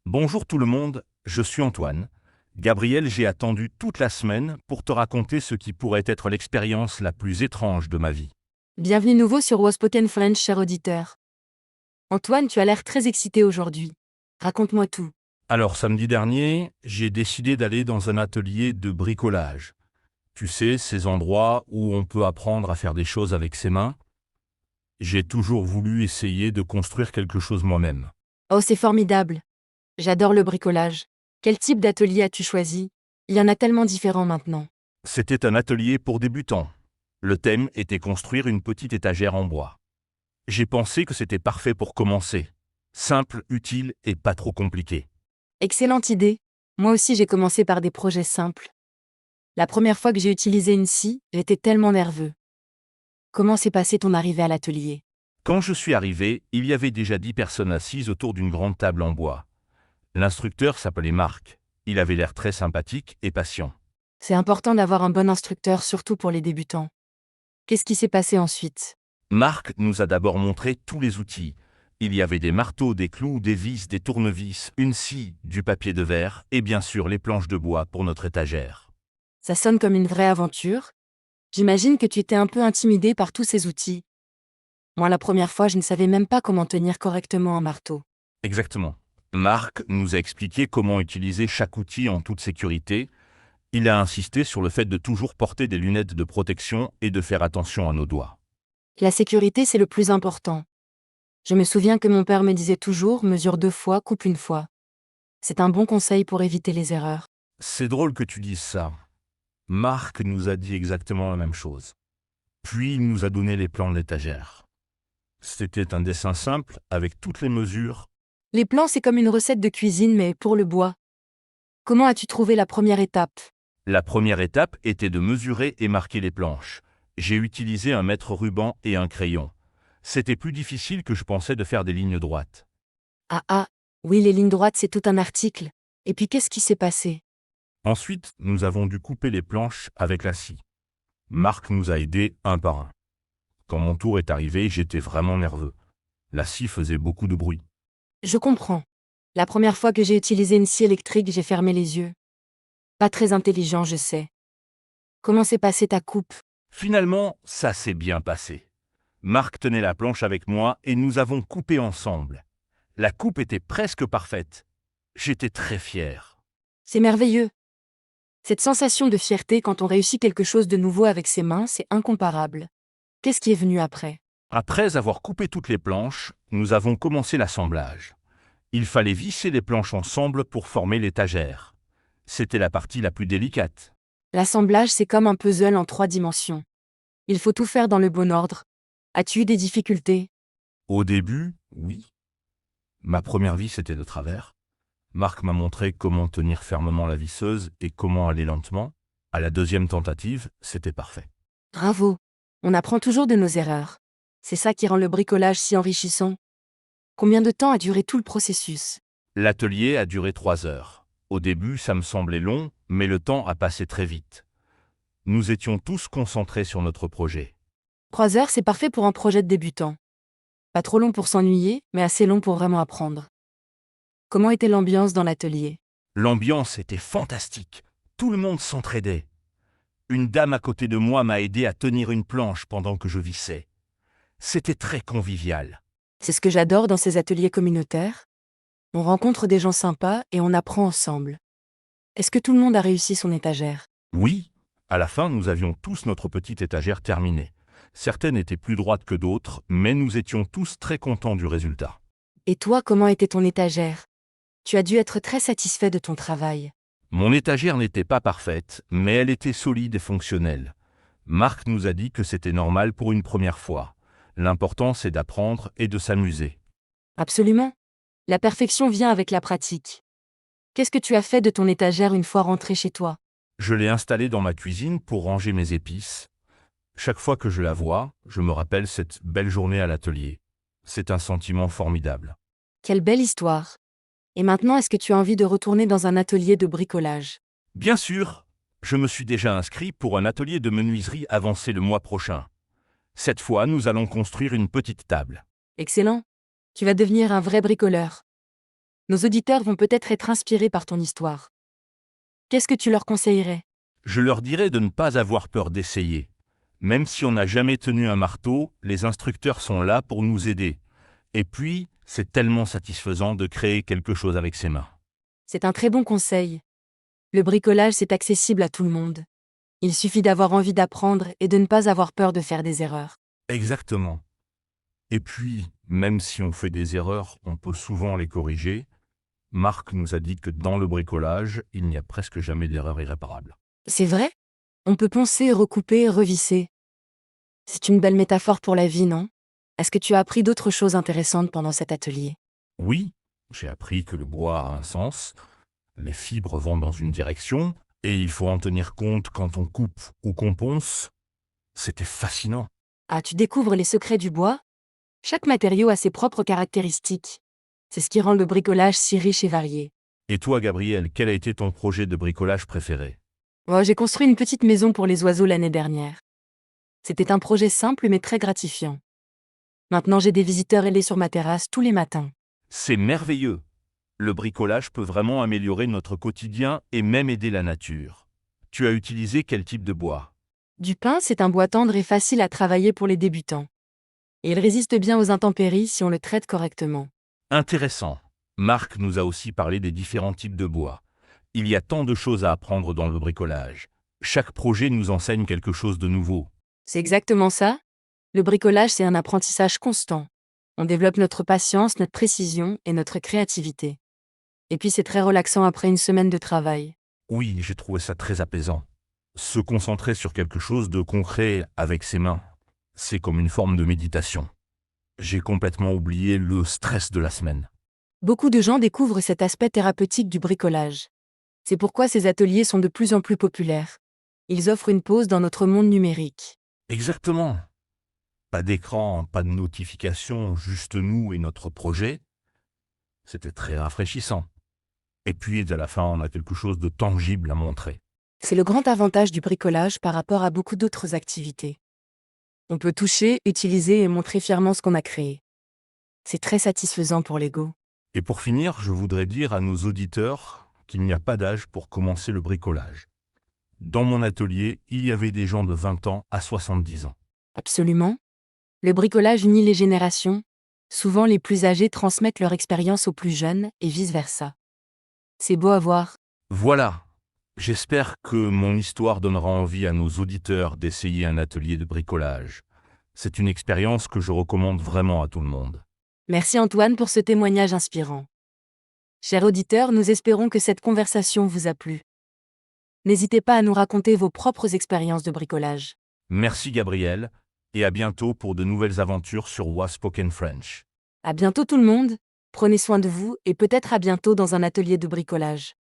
Bonjour tout le monde, je suis Antoine. Gabriel, j'ai attendu toute la semaine pour te raconter ce qui pourrait être l'expérience la plus étrange de ma vie. Bienvenue nouveau sur Waspoken French, cher auditeur. Antoine, tu as l'air très excité aujourd'hui. Raconte-moi tout. Alors samedi dernier, j'ai décidé d'aller dans un atelier de bricolage. Tu sais, ces endroits où on peut apprendre à faire des choses avec ses mains. J'ai toujours voulu essayer de construire quelque chose moi-même. Oh, c'est formidable. J'adore le bricolage. Quel type d'atelier as-tu choisi? Il y en a tellement différents maintenant. C'était un atelier pour débutants. Le thème était construire une petite étagère en bois. J'ai pensé que c'était parfait pour commencer. Simple, utile et pas trop compliqué. Excellente idée. Moi aussi, j'ai commencé par des projets simples. La première fois que j'ai utilisé une scie, j'étais tellement nerveux. Comment s'est passée ton arrivée à l'atelier? Quand je suis arrivé, il y avait déjà 10 personnes assises autour d'une grande table en bois. L'instructeur s'appelait Marc. Il avait l'air très sympathique et patient. C'est important d'avoir un bon instructeur, surtout pour les débutants. Qu'est-ce qui s'est passé ensuite? Marc nous a d'abord montré tous les outils. Il y avait des marteaux, des clous, des vis, des tournevis, une scie, du papier de verre et bien sûr les planches de bois pour notre étagère. Ça sonne comme une vraie aventure. J'imagine que tu étais un peu intimidé par tous ces outils. Moi, la première fois, je ne savais même pas comment tenir correctement un marteau. Exactement. Marc nous a expliqué comment utiliser chaque outil en toute sécurité. Il a insisté sur le fait de toujours porter des lunettes de protection et de faire attention à nos doigts. La sécurité, c'est le plus important. Je me souviens que mon père me disait toujours mesure 2 fois, coupe 1 fois. C'est un bon conseil pour éviter les erreurs. C'est drôle que tu dises ça. Marc nous a dit exactement la même chose. Puis il nous a donné les plans de l'étagère. C'était un dessin simple avec toutes les mesures. Les plans, c'est comme une recette de cuisine, mais pour le bois. Comment as-tu trouvé la première étape? La première étape était de mesurer et marquer les planches. J'ai utilisé un mètre ruban et un crayon. C'était plus difficile que je pensais de faire des lignes droites. Ah, oui, les lignes droites, c'est tout un article. Et puis qu'est-ce qui s'est passé? Ensuite, nous avons dû couper les planches avec la scie. Marc nous a aidés un par un. Quand mon tour est arrivé, j'étais vraiment nerveux. La scie faisait beaucoup de bruit. Je comprends. La première fois que j'ai utilisé une scie électrique, j'ai fermé les yeux. Pas très intelligent, je sais. Comment s'est passée ta coupe? Finalement, ça s'est bien passé. Marc tenait la planche avec moi et nous avons coupé ensemble. La coupe était presque parfaite. J'étais très fier. C'est merveilleux. Cette sensation de fierté quand on réussit quelque chose de nouveau avec ses mains, c'est incomparable. Qu'est-ce qui est venu après? Après avoir coupé toutes les planches, nous avons commencé l'assemblage. Il fallait visser les planches ensemble pour former l'étagère. C'était la partie la plus délicate. L'assemblage, c'est comme un puzzle en 3 dimensions. Il faut tout faire dans le bon ordre. As-tu eu des difficultés? Au début, oui. Ma première vis était de travers. Marc m'a montré comment tenir fermement la visseuse et comment aller lentement. À la deuxième tentative, c'était parfait. Bravo. On apprend toujours de nos erreurs. C'est ça qui rend le bricolage si enrichissant. Combien de temps a duré tout le processus? L'atelier a duré 3 heures. Au début, ça me semblait long, mais le temps a passé très vite. Nous étions tous concentrés sur notre projet. 3 heures, c'est parfait pour un projet de débutant. Pas trop long pour s'ennuyer, mais assez long pour vraiment apprendre. Comment était l'ambiance dans l'atelier? L'ambiance était fantastique. Tout le monde s'entraidait. Une dame à côté de moi m'a aidé à tenir une planche pendant que je vissais. C'était très convivial. C'est ce que j'adore dans ces ateliers communautaires. On rencontre des gens sympas et on apprend ensemble. Est-ce que tout le monde a réussi son étagère? Oui, à la fin, nous avions tous notre petite étagère terminée. Certaines étaient plus droites que d'autres, mais nous étions tous très contents du résultat. Et toi, comment était ton étagère? Tu as dû être très satisfait de ton travail. Mon étagère n'était pas parfaite, mais elle était solide et fonctionnelle. Marc nous a dit que c'était normal pour une première fois. L'important, c'est d'apprendre et de s'amuser. Absolument. La perfection vient avec la pratique. Qu'est-ce que tu as fait de ton étagère une fois rentré chez toi? Je l'ai installée dans ma cuisine pour ranger mes épices. Chaque fois que je la vois, je me rappelle cette belle journée à l'atelier. C'est un sentiment formidable. Quelle belle histoire. Et maintenant, est-ce que tu as envie de retourner dans un atelier de bricolage? Bien sûr, je me suis déjà inscrit pour un atelier de menuiserie avancé le mois prochain. Cette fois, nous allons construire une petite table. Excellent. Tu vas devenir un vrai bricoleur. Nos auditeurs vont peut-être être inspirés par ton histoire. Qu'est-ce que tu leur conseillerais? Je leur dirais de ne pas avoir peur d'essayer. Même si on n'a jamais tenu un marteau, les instructeurs sont là pour nous aider. Et puis, c'est tellement satisfaisant de créer quelque chose avec ses mains. C'est un très bon conseil. Le bricolage, c'est accessible à tout le monde. Il suffit d'avoir envie d'apprendre et de ne pas avoir peur de faire des erreurs. Exactement. Et puis, même si on fait des erreurs, on peut souvent les corriger. Marc nous a dit que dans le bricolage, il n'y a presque jamais d'erreur irréparable. C'est vrai? On peut poncer, recouper, revisser. C'est une belle métaphore pour la vie, non? Est-ce que tu as appris d'autres choses intéressantes pendant cet atelier? Oui, j'ai appris que le bois a un sens, les fibres vont dans une direction, et il faut en tenir compte quand on coupe ou qu'on ponce. C'était fascinant. Ah, tu découvres les secrets du bois? Chaque matériau a ses propres caractéristiques. C'est ce qui rend le bricolage si riche et varié. Et toi, Gabriel, quel a été ton projet de bricolage préféré? Oh, j'ai construit une petite maison pour les oiseaux l'année dernière. C'était un projet simple mais très gratifiant. Maintenant j'ai des visiteurs ailés sur ma terrasse tous les matins. C'est merveilleux. Le bricolage peut vraiment améliorer notre quotidien et même aider la nature. Tu as utilisé quel type de bois? Du pin, c'est un bois tendre et facile à travailler pour les débutants. Et il résiste bien aux intempéries si on le traite correctement. Intéressant. Marc nous a aussi parlé des différents types de bois. Il y a tant de choses à apprendre dans le bricolage. Chaque projet nous enseigne quelque chose de nouveau. C'est exactement ça. Le bricolage, c'est un apprentissage constant. On développe notre patience, notre précision et notre créativité. Et puis c'est très relaxant après une semaine de travail. Oui, j'ai trouvé ça très apaisant. Se concentrer sur quelque chose de concret avec ses mains, c'est comme une forme de méditation. J'ai complètement oublié le stress de la semaine. Beaucoup de gens découvrent cet aspect thérapeutique du bricolage. C'est pourquoi ces ateliers sont de plus en plus populaires. Ils offrent une pause dans notre monde numérique. Exactement. Pas d'écran, pas de notification, juste nous et notre projet. C'était très rafraîchissant. Et puis, à la fin, on a quelque chose de tangible à montrer. C'est le grand avantage du bricolage par rapport à beaucoup d'autres activités. On peut toucher, utiliser et montrer fièrement ce qu'on a créé. C'est très satisfaisant pour l'ego. Et pour finir, je voudrais dire à nos auditeurs qu'il n'y a pas d'âge pour commencer le bricolage. Dans mon atelier, il y avait des gens de 20 ans à 70 ans. Absolument. Le bricolage unit les générations. Souvent les plus âgés transmettent leur expérience aux plus jeunes et vice-versa. C'est beau à voir. Voilà. J'espère que mon histoire donnera envie à nos auditeurs d'essayer un atelier de bricolage. C'est une expérience que je recommande vraiment à tout le monde. Merci Antoine pour ce témoignage inspirant. Chers auditeurs, nous espérons que cette conversation vous a plu. N'hésitez pas à nous raconter vos propres expériences de bricolage. Merci Gabriel, et à bientôt pour de nouvelles aventures sur Was Spoken French. À bientôt tout le monde, prenez soin de vous et peut-être à bientôt dans un atelier de bricolage.